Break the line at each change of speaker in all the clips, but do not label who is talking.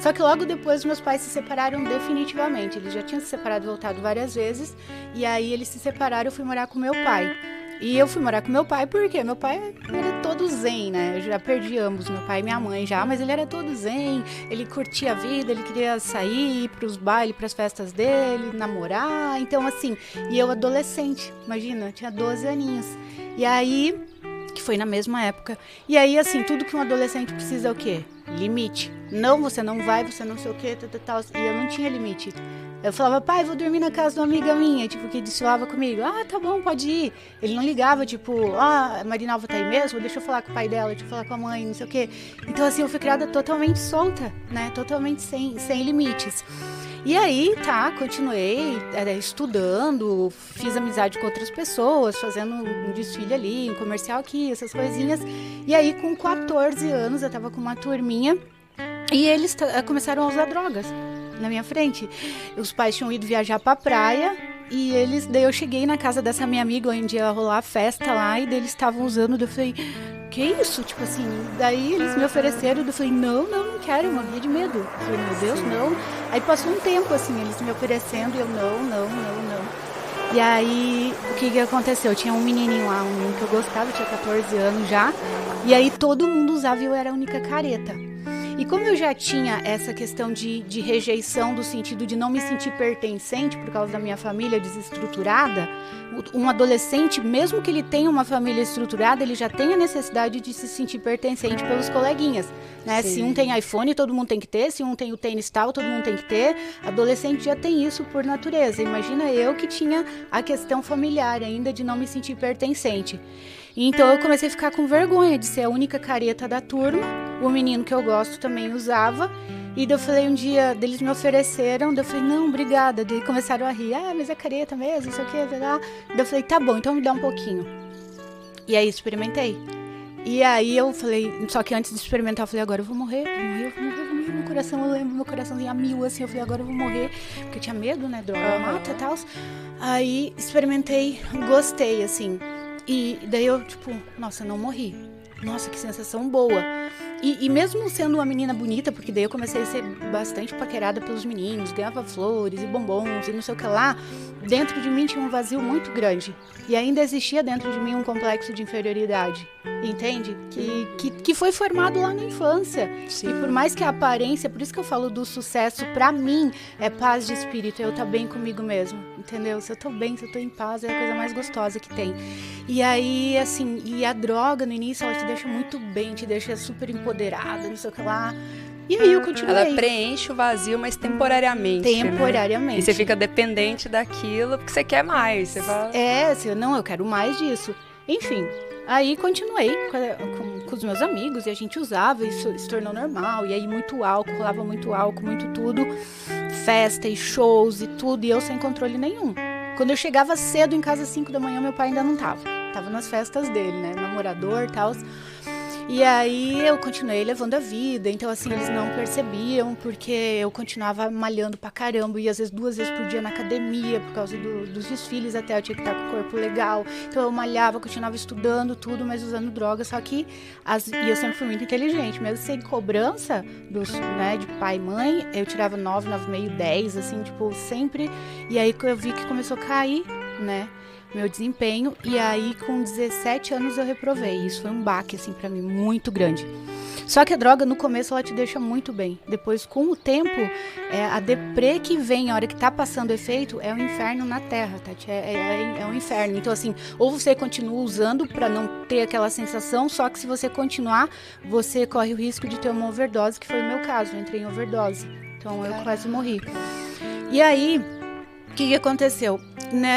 Só que logo depois meus pais se separaram definitivamente. Eles já tinham se separado e voltado várias vezes. E aí eles se separaram, eu fui morar com meu pai. E eu fui morar com meu pai porque meu pai era todo zen, né? Eu já perdi ambos, meu pai e minha mãe já, mas ele era todo zen, ele curtia a vida, ele queria sair, ir pros bailes, pras festas dele, namorar, então assim, e eu adolescente, imagina, eu tinha 12 aninhos. E aí, que foi na mesma época, e aí assim, tudo que um adolescente precisa é o quê? Limite. Não, você não vai, você não sei o quê, tal, e eu não tinha limite. Eu falava, pai, vou dormir na casa de uma amiga minha, tipo, que desfilava comigo. Ah, tá bom, pode ir. Ele não ligava, tipo, a Marinalva tá aí mesmo? Deixa eu falar com o pai dela, deixa eu falar com a mãe, não sei o quê. Então, assim, eu fui criada totalmente solta, né? Totalmente sem limites. E aí, tá, continuei estudando, fiz amizade com outras pessoas, fazendo um desfile ali, um comercial aqui, essas coisinhas. E aí, com 14 anos, eu tava com uma turminha e eles começaram a usar drogas na minha frente. Os pais tinham ido viajar pra praia e daí eu cheguei na casa dessa minha amiga onde ia rolar a festa lá e eles estavam usando, daí eu falei, que isso? Tipo assim, daí eles me ofereceram, eu falei, não quero, eu morria de medo. Eu falei, meu Deus, não. Aí passou um tempo assim, eles me oferecendo e eu não. E aí, o que aconteceu? Tinha um menininho lá, um menino que eu gostava, tinha 14 anos já, e aí todo mundo usava e eu era a única careta. E como eu já tinha essa questão de rejeição, do sentido de não me sentir pertencente por causa da minha família desestruturada, um adolescente, mesmo que ele tenha uma família estruturada, ele já tem a necessidade de se sentir pertencente pelos coleguinhas, né? Se um tem iPhone, todo mundo tem que ter. Se um tem o tênis tal, todo mundo tem que ter. Adolescente já tem isso por natureza. Imagina eu que tinha a questão familiar ainda de não me sentir pertencente. Então eu comecei a ficar com vergonha de ser a única careta da turma. O menino que eu gosto também usava. E daí eu falei um dia, eles me ofereceram, daí eu falei, não, obrigada. Daí começaram a rir, mas é careta mesmo, não sei o que, daí eu falei, tá bom, então me dá um pouquinho. E aí experimentei. E aí eu falei, só que antes de experimentar eu falei, agora eu vou morrer. Meu coração, eu lembro, meu coraçãozinho a mil, assim, eu falei, agora eu vou morrer. Porque eu tinha medo, né, droga mata e tal. Aí experimentei, gostei, assim. E daí eu, tipo, nossa, não morri. Nossa, que sensação boa. E mesmo sendo uma menina bonita, porque daí eu comecei a ser bastante paquerada pelos meninos, ganhava flores e bombons e não sei o que lá, dentro de mim tinha um vazio muito grande. E ainda existia dentro de mim um complexo de inferioridade, entende? Que foi formado lá na infância. Sim. E por mais que a aparência, por isso que eu falo do sucesso, pra mim, é paz de espírito, eu tá bem comigo mesmo, entendeu? Se eu tô bem, se eu tô em paz, é a coisa mais gostosa que tem. E aí, assim, e a droga no início, ela te deixa muito bem, te deixa super empoderada, não sei o que lá. E aí eu continuei.
Ela preenche o vazio, mas temporariamente.
Temporariamente.
Né? E você fica dependente daquilo porque você quer mais. Você fala...
não, eu quero mais disso. Enfim, aí continuei com os meus amigos e a gente usava, isso se tornou normal. E aí muito álcool, rolava muito álcool, muito tudo. Festa e shows e tudo, e eu sem controle nenhum. Quando eu chegava cedo em casa às 5 da manhã, meu pai ainda não tava. Tava nas festas dele, né? Namorador e tal. E aí eu continuei levando a vida, então assim, eles não percebiam, porque eu continuava malhando pra caramba, e às vezes 2 vezes por dia na academia, por causa dos desfiles até, eu tinha que estar com o corpo legal, então eu malhava, continuava estudando tudo, mas usando drogas, só que, e eu sempre fui muito inteligente, mesmo sem cobrança né, de pai e mãe, eu tirava 9, 9,5, 10, assim, tipo, sempre, e aí eu vi que começou a cair, né, meu desempenho, e aí com 17 anos eu reprovei. Isso foi um baque, assim, pra mim, muito grande. Só que a droga, no começo, ela te deixa muito bem. Depois, com o tempo, a deprê que vem, a hora que tá passando o efeito, é um inferno na terra, tá? É um inferno. Então, assim, ou você continua usando pra não ter aquela sensação, só que se você continuar, você corre o risco de ter uma overdose, que foi o meu caso. Eu entrei em overdose. Então, eu quase morri. E aí, o que aconteceu?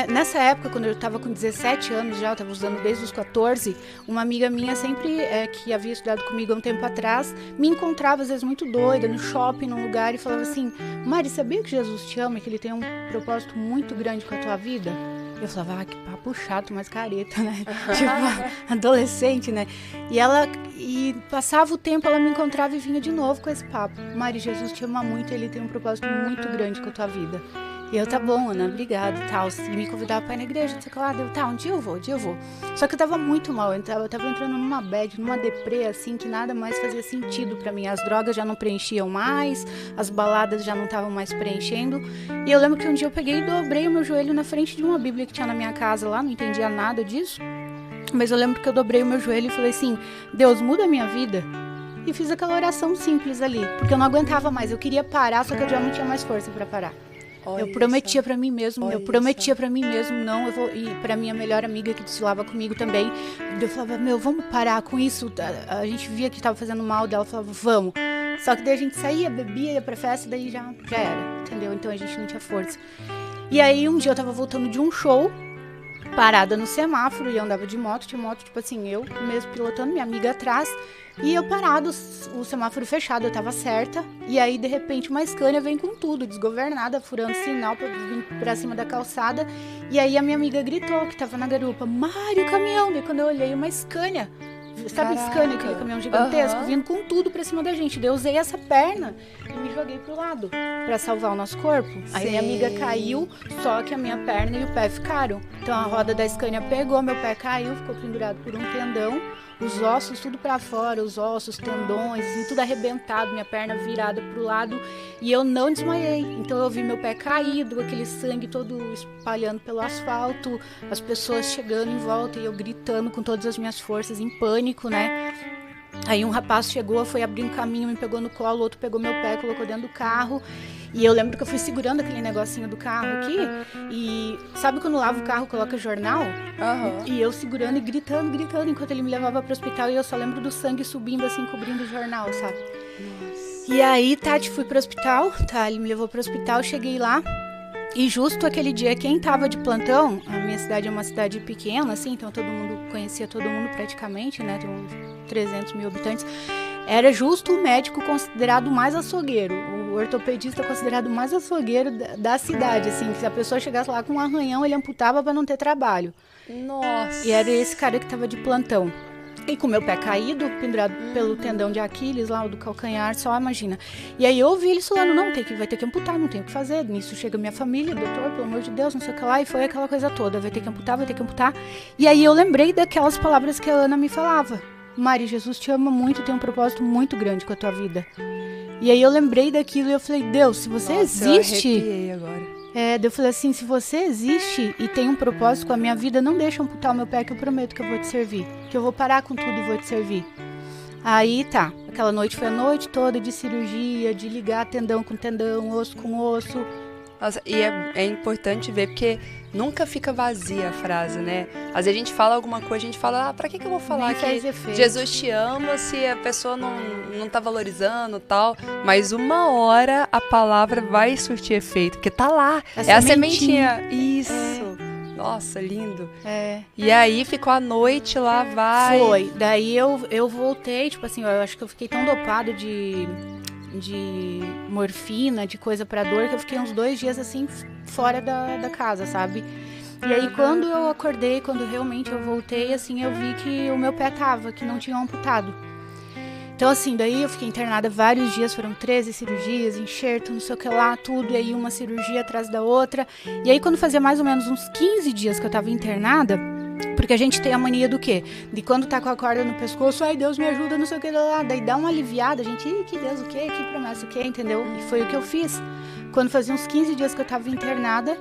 Nessa época, quando eu estava com 17 anos já, eu estava usando desde os 14, uma amiga minha sempre, que havia estudado comigo há um tempo atrás, me encontrava às vezes muito doida, no shopping, num lugar, e falava assim, Mari, sabia que Jesus te ama e que ele tem um propósito muito grande com a tua vida? Eu falava, que papo papo chato, mas careta, né? Tipo, adolescente, né? E passava o tempo, ela me encontrava e vinha de novo com esse papo. Mari, Jesus te ama muito, ele tem um propósito muito grande com a tua vida. E eu, tá bom, Ana, obrigada e tal. E me convidava pra ir na igreja, não sei o que lá. Tá, um dia eu vou. Só que eu tava muito mal, eu tava entrando numa bad, numa deprê, assim, que nada mais fazia sentido pra mim. As drogas já não preenchiam mais, as baladas já não estavam mais preenchendo. E eu lembro que um dia eu peguei e dobrei o meu joelho na frente de uma Bíblia que tinha na minha casa lá, não entendia nada disso. Mas eu lembro que eu dobrei o meu joelho e falei assim, Deus, muda a minha vida. E fiz aquela oração simples ali, porque eu não aguentava mais, eu queria parar, só que eu já não tinha mais força pra parar. Eu prometia pra mim mesmo, não, eu vou. E pra minha melhor amiga que desfilava comigo também, eu falava, vamos parar com isso. A gente via que tava fazendo mal dela, falava, vamos. Só que daí a gente saía, bebia, ia pra festa, daí já era, entendeu? Então a gente não tinha força. E aí um dia eu tava voltando de um show, parada no semáforo, e eu andava de moto, tipo assim, eu mesmo pilotando, minha amiga atrás, e eu parado, o semáforo fechado, eu tava certa, e aí de repente uma Scania vem com tudo, desgovernada, furando sinal pra cima da calçada, e aí a minha amiga gritou, que tava na garupa, Mário, caminhão, daí quando eu olhei, uma Scania, sabe, Scania, aquele caminhão gigantesco, vindo com tudo pra cima da gente, daí eu usei essa perna e me joguei pro lado, pra salvar o nosso corpo. Aí minha amiga caiu, só que a minha perna e o pé ficaram. Então a roda da Scania pegou, meu pé caiu, ficou pendurado por um tendão, os ossos tudo pra fora, os ossos, tendões, assim, tudo arrebentado, minha perna virada pro lado, e eu não desmaiei. Então eu vi meu pé caído, aquele sangue todo espalhando pelo asfalto, as pessoas chegando em volta e eu gritando com todas as minhas forças, em pânico, né? Aí um rapaz chegou, foi abrir um caminho, me pegou no colo, o outro pegou meu pé, colocou dentro do carro. E eu lembro que eu fui segurando aquele negocinho do carro aqui. E sabe quando lava o carro, coloca jornal? E eu segurando e gritando, enquanto ele me levava pro hospital. E eu só lembro do sangue subindo assim, cobrindo o jornal, sabe? Nossa. E aí, fui pro hospital. Ele me levou pro hospital, cheguei lá. E justo aquele dia, quem tava de plantão, a minha cidade é uma cidade pequena, assim, então todo mundo conhecia todo mundo praticamente, né, tem uns 300 mil habitantes, era justo o médico considerado mais açougueiro, o ortopedista considerado mais açougueiro da cidade, assim, que se a pessoa chegasse lá com um arranhão, ele amputava pra não ter trabalho.
Nossa!
E era esse cara que tava de plantão. E com meu pé caído, pendurado pelo tendão de Aquiles, lá, do calcanhar, só imagina. E aí eu ouvi eles falando, vai ter que amputar, não tem o que fazer. Nisso chega minha família, doutor, pelo amor de Deus, não sei o que lá. E foi aquela coisa toda, vai ter que amputar. E aí eu lembrei daquelas palavras que a Ana me falava. Mari, Jesus te ama muito, tem um propósito muito grande com a tua vida. E aí eu lembrei daquilo e eu falei, Deus, se você existe...
Eu arrepiei agora.
Eu falei assim, se você existe e tem um propósito com a minha vida, não deixa amputar o meu pé, que eu prometo que eu vou te servir. Que eu vou parar com tudo e vou te servir. Aí aquela noite foi a noite toda de cirurgia, de ligar tendão com tendão, osso com osso.
Nossa, e é importante ver, porque nunca fica vazia a frase, né? Às vezes a gente fala alguma coisa, a gente fala, pra que eu vou falar que Jesus te ama se a pessoa não tá valorizando e tal? Mas uma hora a palavra vai surtir efeito, porque tá lá. É a sementinha. Isso. Nossa, lindo. E aí ficou a noite lá,
Foi. Daí eu voltei, tipo assim, eu acho que eu fiquei tão dopado de morfina, de coisa pra dor, que eu fiquei uns 2 dias assim fora da casa, sabe? E aí quando eu acordei, quando realmente eu voltei, assim, eu vi que o meu pé que não tinha amputado. Então assim, daí eu fiquei internada vários dias, foram 13 cirurgias, enxerto, não sei o que lá, tudo, e aí uma cirurgia atrás da outra. E aí quando fazia mais ou menos uns 15 dias que eu tava internada, porque a gente tem a mania do quê? De quando tá com a corda no pescoço, ai Deus me ajuda, não sei o que lá, daí dá uma aliviada, a gente, que Deus o quê, que promessa o quê, entendeu? E foi o que eu fiz. Quando fazia uns 15 dias que eu tava internada,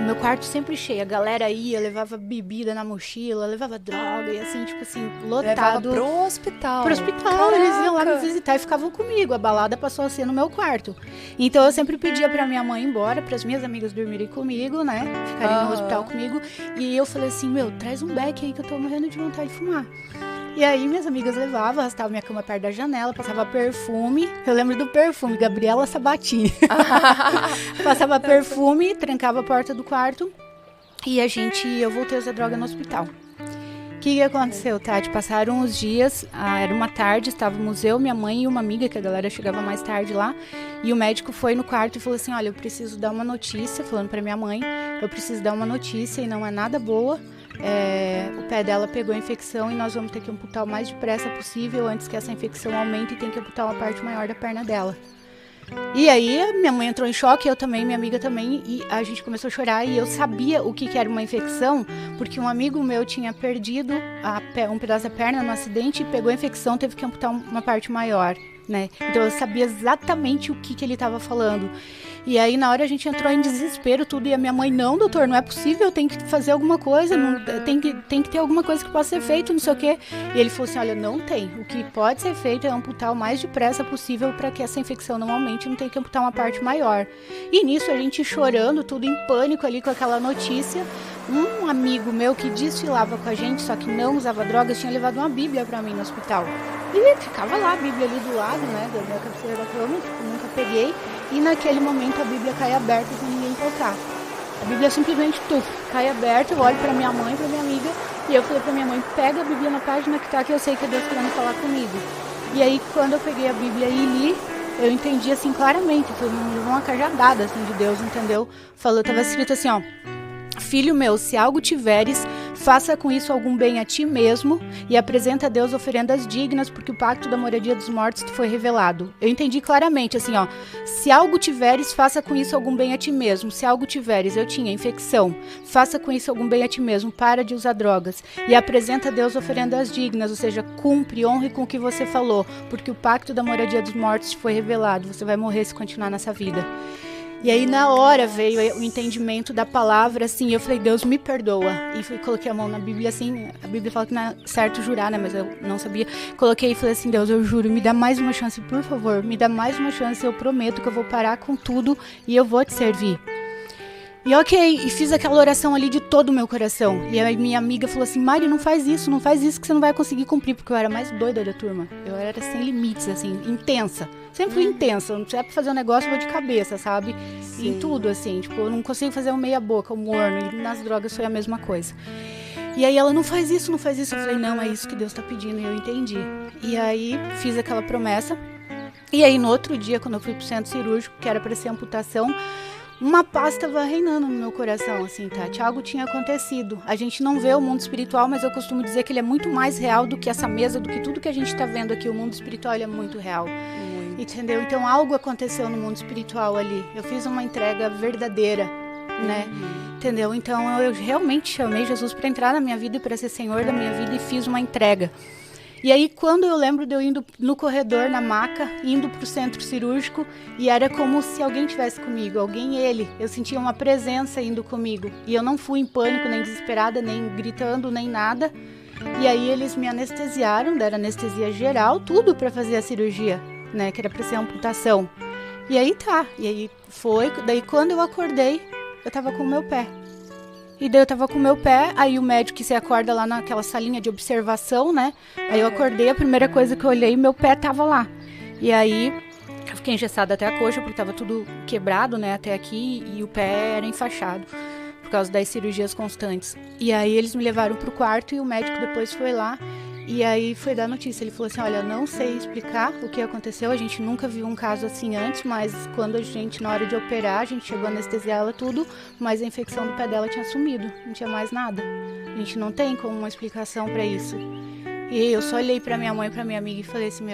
meu quarto sempre cheio, a galera ia, levava bebida na mochila, levava droga, e assim, tipo assim, lotado.
Levava pro hospital.
Caraca. Eles iam lá me visitar e ficavam comigo, a balada passou a ser no meu quarto. Então eu sempre pedia pra minha mãe ir embora, pras minhas amigas dormirem comigo, né, ficarem no hospital comigo, e eu falei assim, traz um beck aí que eu tô morrendo de vontade de fumar. E aí minhas amigas levavam, arrastavam minha cama perto da janela, passava perfume, eu lembro do perfume, Gabriela Sabatini. Passava perfume, trancava a porta do quarto e eu voltei a usar droga no hospital. que aconteceu, Tati? Passaram os dias, era uma tarde, estávamos eu, minha mãe e uma amiga, que a galera chegava mais tarde lá, e o médico foi no quarto e falou assim, olha, eu preciso dar uma notícia, falando para minha mãe, eu preciso dar uma notícia e não é nada boa, o pé dela pegou infecção e nós vamos ter que amputar o mais depressa possível antes que essa infecção aumente e tem que amputar uma parte maior da perna dela. E aí minha mãe entrou em choque, eu também, minha amiga também, e a gente começou a chorar e eu sabia o que era uma infecção, porque um amigo meu tinha perdido um pedaço da perna no acidente e pegou a infecção, teve que amputar uma parte maior, né? Então eu sabia exatamente o que ele estava falando. E aí na hora a gente entrou em desespero tudo e a minha mãe, não, doutor, não é possível, tem que fazer alguma coisa, tem que ter alguma coisa que possa ser feito, não sei o quê. E ele falou assim, olha, não tem, o que pode ser feito é amputar o mais depressa possível para que essa infecção não aumente, não tem que amputar uma parte maior. E nisso a gente chorando, tudo em pânico ali com aquela notícia, um amigo meu que desfilava com a gente, só que não usava drogas, tinha levado uma bíblia para mim no hospital. E ficava lá a bíblia ali do lado, né, da minha cabeceira da cama, nunca peguei. E naquele momento a Bíblia cai aberta sem ninguém tocar. A Bíblia simplesmente cai aberta, eu olho para minha mãe, para minha amiga, e eu falei para minha mãe, pega a Bíblia na página que tá, que eu sei que é Deus querendo falar comigo. E aí quando eu peguei a Bíblia e li, eu entendi assim claramente, foi uma cajadada assim de Deus, entendeu? Tava escrito assim, ó, filho meu, se algo tiveres, faça com isso algum bem a ti mesmo e apresenta a Deus oferendas dignas, porque o pacto da moradia dos mortos te foi revelado. Eu entendi claramente, assim, ó, se algo tiveres, faça com isso algum bem a ti mesmo. Se algo tiveres, eu tinha infecção, faça com isso algum bem a ti mesmo, para de usar drogas e apresenta a Deus oferendas dignas, ou seja, cumpre, honre com o que você falou, porque o pacto da moradia dos mortos te foi revelado, você vai morrer se continuar nessa vida. E aí na hora veio o entendimento da palavra, assim, eu falei, Deus me perdoa. E coloquei a mão na Bíblia, assim, a Bíblia fala que não é certo jurar, né, mas eu não sabia. Coloquei e falei assim, Deus, eu juro, me dá mais uma chance, por favor, me dá mais uma chance, eu prometo que eu vou parar com tudo e eu vou te servir. E ok, e fiz aquela oração ali de todo o meu coração. E a minha amiga falou assim, Mari, não faz isso que você não vai conseguir cumprir, porque eu era mais doida da turma. Eu era sem limites, assim, intensa. Sempre fui intensa, não tiver pra fazer um negócio, eu vou de cabeça, sabe? Sim. Em tudo, assim, tipo, eu não consigo fazer um meia boca, um morno, e nas drogas foi a mesma coisa. E aí ela, não faz isso, eu falei, não, é isso que Deus tá pedindo, e eu entendi. E aí, fiz aquela promessa, e aí no outro dia, quando eu fui pro centro cirúrgico, que era pra ser amputação, uma paz estava reinando no meu coração, assim, Tati. Algo tinha acontecido. A gente não vê o mundo espiritual, mas eu costumo dizer que ele é muito mais real do que essa mesa, do que tudo que a gente está vendo aqui. O mundo espiritual, ele é muito real. Entendeu? Então, algo aconteceu no mundo espiritual ali. Eu fiz uma entrega verdadeira, né? Entendeu? Então, eu realmente chamei Jesus para entrar na minha vida e para ser Senhor da minha vida e fiz uma entrega. E aí, quando eu lembro de eu indo no corredor, na maca, indo para o centro cirúrgico, e era como se alguém estivesse comigo, eu sentia uma presença indo comigo. E eu não fui em pânico, nem desesperada, nem gritando, nem nada. E aí eles me anestesiaram, deram anestesia geral, tudo para fazer a cirurgia, né, que era para ser a amputação. E aí daí quando eu acordei, eu tava com o meu pé. E daí eu tava com o meu pé, aí o médico que se acorda lá naquela salinha de observação, né? Aí eu acordei, a primeira coisa que eu olhei, meu pé tava lá. E aí eu fiquei engessada até a coxa, porque tava tudo quebrado, né, até aqui, e o pé era enfaixado, por causa das cirurgias constantes. E aí eles me levaram pro quarto e o médico depois foi lá, e aí foi dar notícia. Ele falou assim, olha, não sei explicar o que aconteceu, a gente nunca viu um caso assim antes, mas quando a gente, na hora de operar, a gente chegou a anestesiar ela tudo, mas a infecção do pé dela tinha sumido, não tinha mais nada. A gente não tem como uma explicação pra isso. E eu só olhei pra minha mãe e pra minha amiga e falei assim,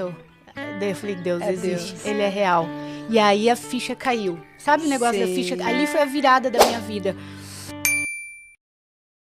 daí eu falei, Deus existe, Deus. Ele é real. E aí a ficha caiu. Sabe o negócio da ficha? Ali foi a virada da minha vida.